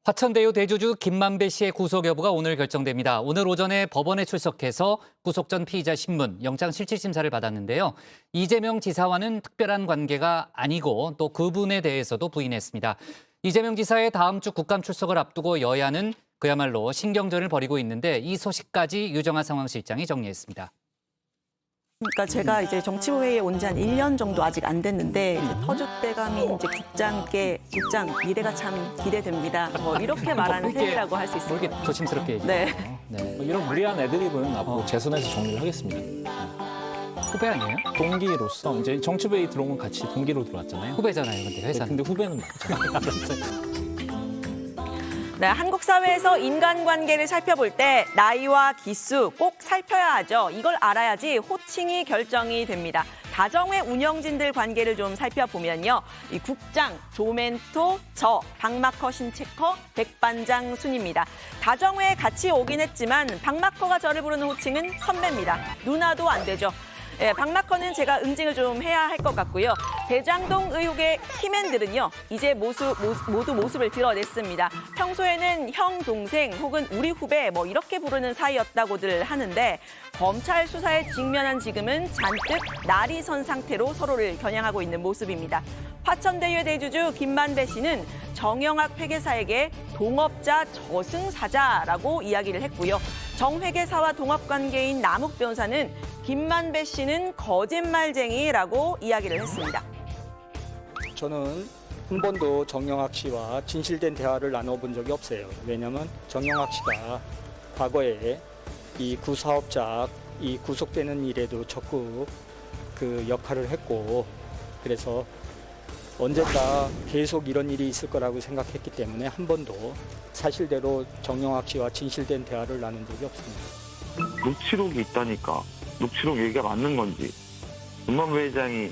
화천대유 대주주 김만배 씨의 구속 여부가 오늘 결정됩니다. 오늘 오전에 법원에 출석해서 구속 전 피의자 신문, 영장 실질 심사를 받았는데요. 이재명 지사와는 특별한 관계가 아니고 또 그분에 대해서도 부인했습니다. 이재명 지사의 다음 주 국감 출석을 앞두고 여야는 그야말로 신경전을 벌이고 있는데 이 소식까지 유정아 상황실장이 정리했습니다. 그러니까 제가 이제 정치부회의에 온 지 한 1년 정도 아직 안 됐는데 이제 터줏대감인 이제 국장 미래가 참 기대됩니다. 뭐 이렇게 말하는 셈이라고 할 수 뭐 있습니다. 이렇게 조심스럽게 얘기해요. 네. 네. 뭐 이런 무리한 애드립은 앞으로 재선에서 정리를 하겠습니다. 후배 아니에요? 동기로서 이제 정치부에 들어온 건 같이 동기로 들어왔잖아요. 후배잖아요, 근데 회사는. 근데 후배는 맞잖아요. 네, 한국 사회에서 인간관계를 살펴볼 때 나이와 기수 꼭 살펴야 하죠. 이걸 알아야지 호칭이 결정이 됩니다. 다정회 운영진들 관계를 좀 살펴보면요. 이 국장, 조멘토, 박마커, 신체커, 백반장 순입니다. 다정회에 같이 오긴 했지만 박마커가 저를 부르는 호칭은 선배입니다. 누나도 안 되죠. 예, 박마커는 제가 응징을 좀 해야 할 것 같고요. 대장동 의혹의 키맨들은요, 이제 모두 모습을 드러냈습니다. 평소에는 형, 동생 혹은 우리 후배 뭐 이렇게 부르는 사이였다고들 하는데 검찰 수사에 직면한 지금은 잔뜩 날이 선 상태로 서로를 겨냥하고 있는 모습입니다. 화천대유 대주주 김만배 씨는 정영학 회계사에게 동업자 저승사자라고 이야기를 했고요. 정 회계사와 동업관계인 남욱 변호사는 김만배 씨는 거짓말쟁이라고 이야기를 했습니다. 저는 한 번도 정영학 씨와 진실된 대화를 나눠본 적이 없어요. 왜냐하면 정영학 씨가 과거에 이 구사업자 이 구속되는 일에도 적극 그 역할을 했고 그래서 언젠가 계속 이런 일이 있을 거라고 생각했기 때문에 한 번도 사실대로 정영학 씨와 진실된 대화를 나눈 적이 없습니다. 녹취록이 있다니까 녹취록 얘기가 맞는 건지 김만배 회장이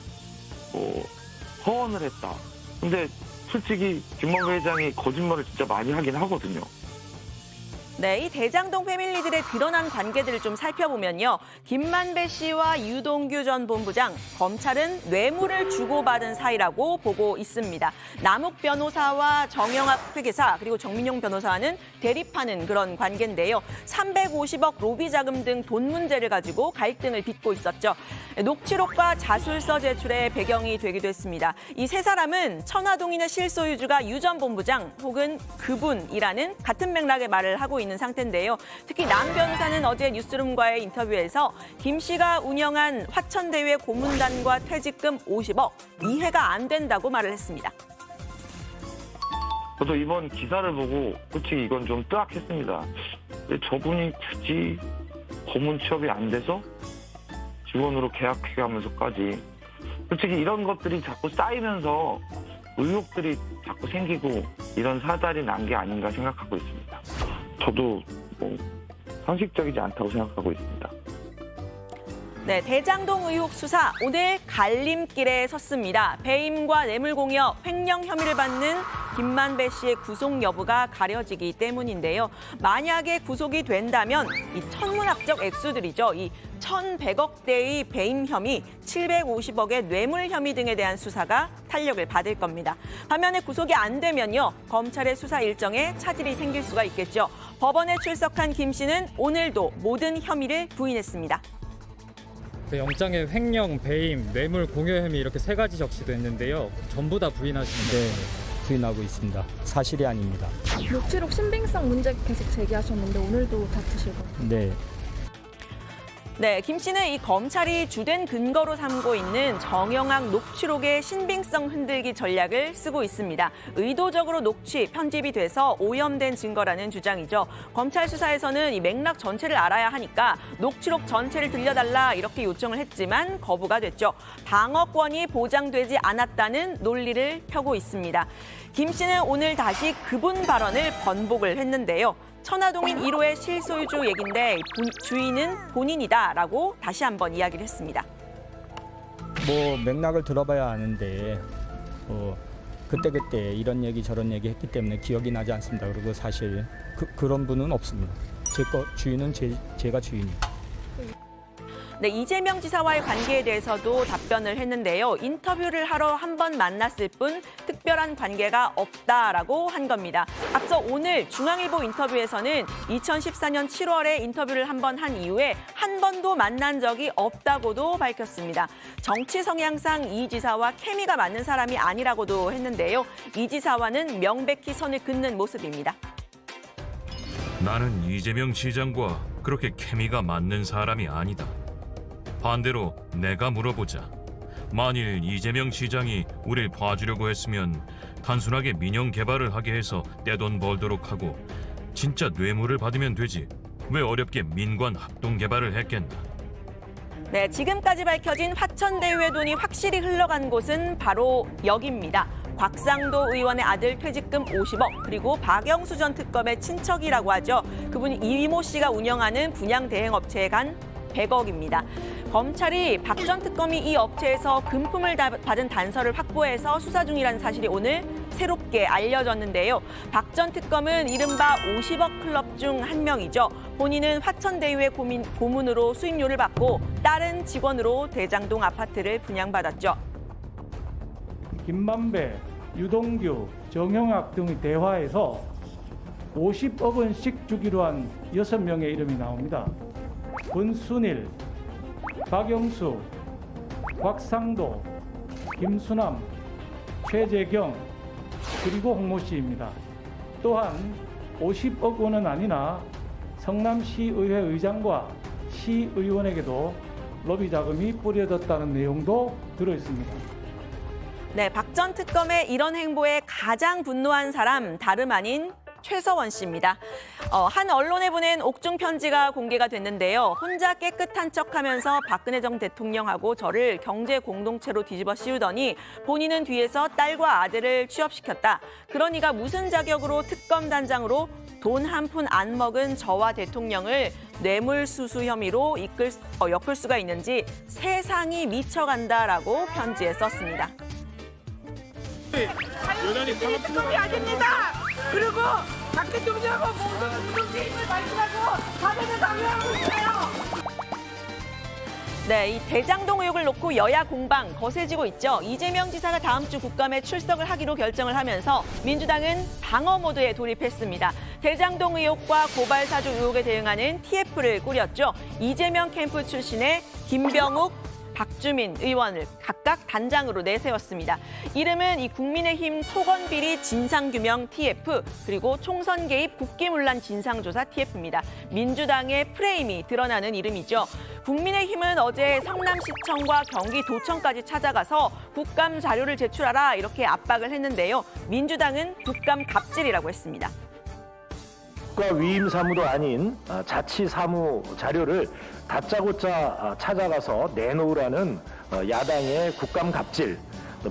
허언을 했다. 근데 솔직히 김만배 회장이 거짓말을 진짜 많이 하긴 하거든요. 네, 이 대장동 패밀리들의 드러난 관계들을 좀 살펴보면요. 김만배 씨와 유동규 전 본부장, 검찰은 뇌물을 주고받은 사이라고 보고 있습니다. 남욱 변호사와 정영학 회계사 그리고 정민용 변호사는 대립하는 그런 관계인데요. 350억 로비 자금 등 돈 문제를 가지고 갈등을 빚고 있었죠. 녹취록과 자술서 제출의 배경이 되기도 했습니다. 이 세 사람은 천화동인의 실소유주가 유 전 본부장 혹은 그분이라는 같은 맥락의 말을 하고 있는 상태인데요. 특히 남 변호사는 어제 뉴스룸과의 인터뷰에서 김 씨가 운영한 화천대유의 고문단과 퇴직금 50억 이해가 안 된다고 말을 했습니다. 저도 이번 기사를 보고 솔직히 이건 좀 뜨악했습니다. 왜 저분이 굳이 고문 취업이 안 돼서 직원으로 계약해가면서까지 솔직히 이런 것들이 자꾸 쌓이면서 의혹들이 자꾸 생기고 이런 사달이 난 게 아닌가 생각하고 있습니다. 저도 상식적이지 않다고 생각하고 있습니다. 네, 대장동 의혹 수사 오늘 갈림길에 섰습니다. 배임과 뇌물공여, 횡령 혐의를 받는 김만배 씨의 구속 여부가 가려지기 때문인데요. 만약에 구속이 된다면 이 천문학적 액수들이죠. 이 1,100억대의 배임 혐의, 750억의 뇌물 혐의 등에 대한 수사가 탄력을 받을 겁니다. 반면에 구속이 안 되면요. 검찰의 수사 일정에 차질이 생길 수가 있겠죠. 법원에 출석한 김 씨는 오늘도 모든 혐의를 부인했습니다. 그 영장에 횡령, 배임, 뇌물 공여 혐의 이렇게 세 가지 적시도 했는데요. 전부 다 부인하시는 거예요? 네, 부인하고 있습니다. 사실이 아닙니다. 녹취록 신빙성 문제 계속 제기하셨는데 오늘도 다투실 거예요? 네. 네, 김 씨는 이 검찰이 주된 근거로 삼고 있는 정영학 녹취록의 신빙성 흔들기 전략을 쓰고 있습니다. 의도적으로 녹취, 편집이 돼서 오염된 증거라는 주장이죠. 검찰 수사에서는 이 맥락 전체를 알아야 하니까 녹취록 전체를 들려달라 이렇게 요청을 했지만 거부가 됐죠. 방어권이 보장되지 않았다는 논리를 펴고 있습니다. 김 씨는 오늘 다시 그분 발언을 번복을 했는데요. 천화동인 1호의 실소유주 얘긴데 주인은 본인이다라고 다시 한번 이야기를 했습니다. 뭐 맥락을 들어봐야 아는데 그때 이런 얘기 저런 얘기 했기 때문에 기억이 나지 않습니다. 그리고 사실 그런 분은 없습니다. 주인은 제가 주인입니다. 네, 이재명 지사와의 관계에 대해서도 답변을 했는데요. 인터뷰를 하러 한 번 만났을 뿐 특별한 관계가 없다라고 한 겁니다. 앞서 오늘 중앙일보 인터뷰에서는 2014년 7월에 인터뷰를 한 번 한 이후에 한 번도 만난 적이 없다고도 밝혔습니다. 정치 성향상 이 지사와 케미가 맞는 사람이 아니라고도 했는데요. 이 지사와는 명백히 선을 긋는 모습입니다. 나는 이재명 시장과 그렇게 케미가 맞는 사람이 아니다. 반대로 내가 물어보자. 만일 이재명 시장이 우릴 봐주려고 했으면 단순하게 민영 개발을 하게 해서 떼돈 벌도록 하고 진짜 뇌물을 받으면 되지. 왜 어렵게 민관 합동 개발을 했겠나. 네, 지금까지 밝혀진 화천대유의 돈이 확실히 흘러간 곳은 바로 여기입니다. 곽상도 의원의 아들 퇴직금 50억, 그리고 박영수 전 특검의 친척이라고 하죠. 그분이 이모 씨가 운영하는 분양 대행업체에 간 100억입니다. 검찰이 박 전 특검이 이 업체에서 금품을 받은 단서를 확보해서 수사 중이라는 사실이 오늘 새롭게 알려졌는데요. 박 전 특검은 이른바 50억 클럽 중 한 명이죠. 본인은 화천대유의 고문으로 수임료를 받고 다른 직원으로 대장동 아파트를 분양받았죠. 김만배, 유동규, 정영학 등의 대화에서 50억 원씩 주기로 한 6명의 이름이 나옵니다. 권순일, 박영수, 곽상도, 김수남, 최재경, 그리고 홍모 씨입니다. 또한 50억 원은 아니나 성남시의회 의장과 시의원에게도 로비 자금이 뿌려졌다는 내용도 들어있습니다. 네, 박 전 특검의 이런 행보에 가장 분노한 사람 다름 아닌 최서원 씨입니다. 한 언론에 보낸 옥중 편지가 공개가 됐는데요. 혼자 깨끗한 척하면서 박근혜 전 대통령하고 저를 경제 공동체로 뒤집어 씌우더니 본인은 뒤에서 딸과 아들을 취업시켰다. 그러니까 무슨 자격으로 특검단장으로 돈 한 푼 안 먹은 저와 대통령을 뇌물수수 혐의로 엮을 수가 있는지 세상이 미쳐간다라고 편지에 썼습니다. 특검이 아닙니다. 그리고 박 대통령하고 모든 죄인을 말씀하고 사면을 강요하고 있어요. 네, 이 대장동 의혹을 놓고 여야 공방 거세지고 있죠. 이재명 지사가 다음 주 국감에 출석을 하기로 결정을 하면서 민주당은 방어 모드에 돌입했습니다. 대장동 의혹과 고발 사주 의혹에 대응하는 TF를 꾸렸죠. 이재명 캠프 출신의 김병욱, 박주민 의원을 각각 단장으로 내세웠습니다. 이름은 이 국민의힘 토건비리 진상규명 TF, 그리고 총선 개입 국기문란 진상조사 TF입니다. 민주당의 프레임이 드러나는 이름이죠. 국민의힘은 어제 성남시청과 경기도청까지 찾아가서 국감 자료를 제출하라 이렇게 압박을 했는데요. 민주당은 국감 갑질이라고 했습니다. 국가 위임 사무도 아닌 자치 사무 자료를 다짜고짜 찾아가서 내놓으라는 야당의 국감 갑질,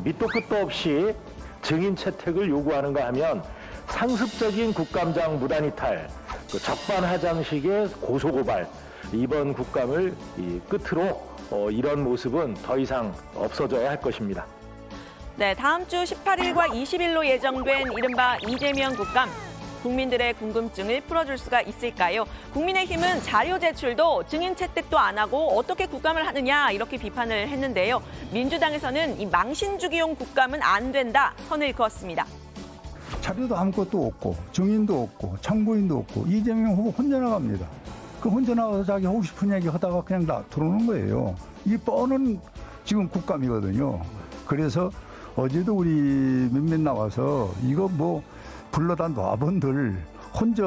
밑도 끝도 없이 증인 채택을 요구하는가 하면 상습적인 국감장 무단이탈, 적반하장식의 고소고발, 이번 국감을 끝으로 이런 모습은 더 이상 없어져야 할 것입니다. 네, 다음 주 18일과 20일로 예정된 이른바 이재명 국감. 국민들의 궁금증을 풀어줄 수가 있을까요? 국민의힘은 자료 제출도 증인 채택도 안 하고 어떻게 국감을 하느냐 이렇게 비판을 했는데요. 민주당에서는 이 망신주기용 국감은 안 된다 선을 그었습니다. 자료도 아무것도 없고 증인도 없고 참고인도 없고 이재명 후보 혼자 나갑니다. 그 혼자 나가서 자기 하고 싶은 얘기 하다가 그냥 다 들어오는 거예요. 이게 뻔한 지금 국감이거든요. 그래서 어제도 우리 몇몇 나와서 이거 뭐 불러다 놔본들 혼자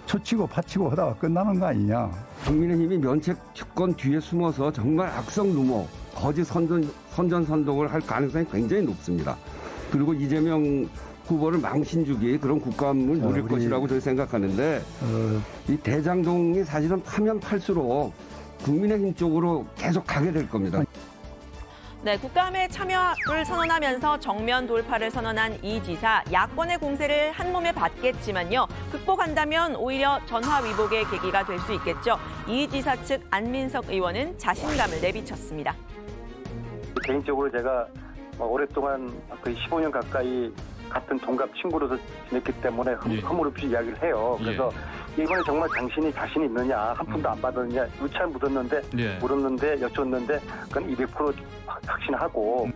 초치고 파치고 하다가 끝나는 거 아니냐. 국민의힘이 면책 특권 뒤에 숨어서 정말 악성 루머, 거짓 선전선동을 할 가능성이 굉장히 높습니다. 그리고 이재명 후보를 망신주기 그런 국감을 노릴 것이라고 저는 생각하는데 이 대장동이 사실은 파면 팔수록 국민의힘 쪽으로 계속 가게 될 겁니다. 네, 국감에 참여를 선언하면서 정면 돌파를 선언한 이 지사, 야권의 공세를 한 몸에 받겠지만요. 극복한다면 오히려 전화위복의 계기가 될 수 있겠죠. 이 지사 측 안민석 의원은 자신감을 내비쳤습니다. 개인적으로 제가 오랫동안 거의 15년 가까이 같은 동갑 친구로서 지냈기 때문에 허물없이 이야기를 해요. 그래서 이번에 정말 당신이 자신 있느냐, 한 푼도 안 받았느냐, 유찰 물었는데 여쭙는데 그건 200% 확신하고.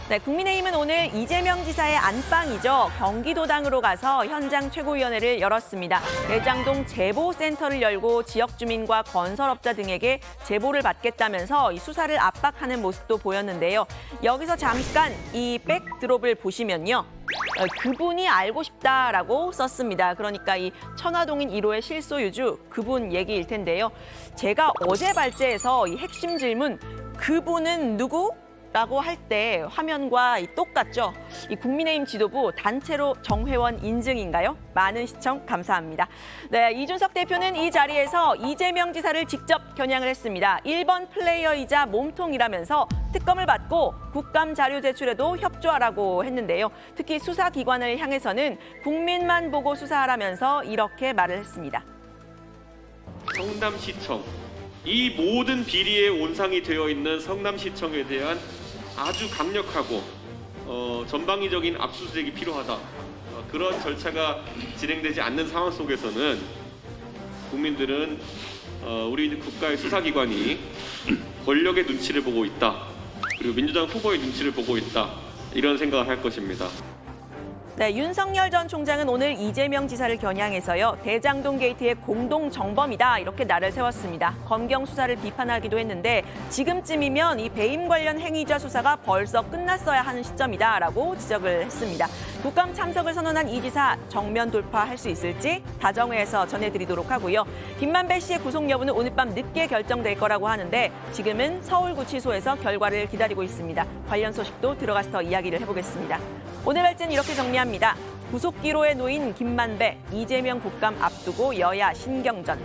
네, 국민의힘은 오늘 이재명 지사의 안방이죠. 경기도당으로 가서 현장 최고위원회를 열었습니다. 대장동 제보센터를 열고 지역 주민과 건설업자 등에게 제보를 받겠다면서 이 수사를 압박하는 모습도 보였는데요. 여기서 잠깐 이 백드롭을 보시면요. 그분이 알고 싶다라고 썼습니다. 그러니까 이 천화동인 1호의 실소유주 그분 얘기일 텐데요. 제가 어제 발제해서 이 핵심 질문 그분은 누구? 라고 할 때 화면과 똑같죠? 이 국민의힘 지도부 단체로 정회원 인증인가요? 많은 시청 감사합니다. 네, 이준석 대표는 이 자리에서 이재명 지사를 직접 겨냥을 했습니다. 1번 플레이어이자 몸통이라면서 특검을 받고 국감 자료 제출에도 협조하라고 했는데요. 특히 수사기관을 향해서는 국민만 보고 수사하라면서 이렇게 말을 했습니다. 성남시청, 이 모든 비리의 온상이 되어 있는 성남시청에 대한 아주 강력하고 전방위적인 압수수색이 필요하다. 그런 절차가 진행되지 않는 상황 속에서는 국민들은 우리 국가의 수사기관이 권력의 눈치를 보고 있다. 그리고 민주당 후보의 눈치를 보고 있다. 이런 생각을 할 것입니다. 네, 윤석열 전 총장은 오늘 이재명 지사를 겨냥해서요. 대장동 게이트의 공동 정범이다 이렇게 날을 세웠습니다. 검경 수사를 비판하기도 했는데 지금쯤이면 이 배임 관련 행위자 수사가 벌써 끝났어야 하는 시점이다라고 지적을 했습니다. 국감 참석을 선언한 이 지사 정면 돌파할 수 있을지 다정회에서 전해드리도록 하고요. 김만배 씨의 구속 여부는 오늘 밤 늦게 결정될 거라고 하는데 지금은 서울구치소에서 결과를 기다리고 있습니다. 관련 소식도 들어가서 더 이야기를 해보겠습니다. 오늘 발제는 이렇게 정리합니다. 구속기로에 놓인 김만배, 이재명 국감 앞두고 여야 신경전.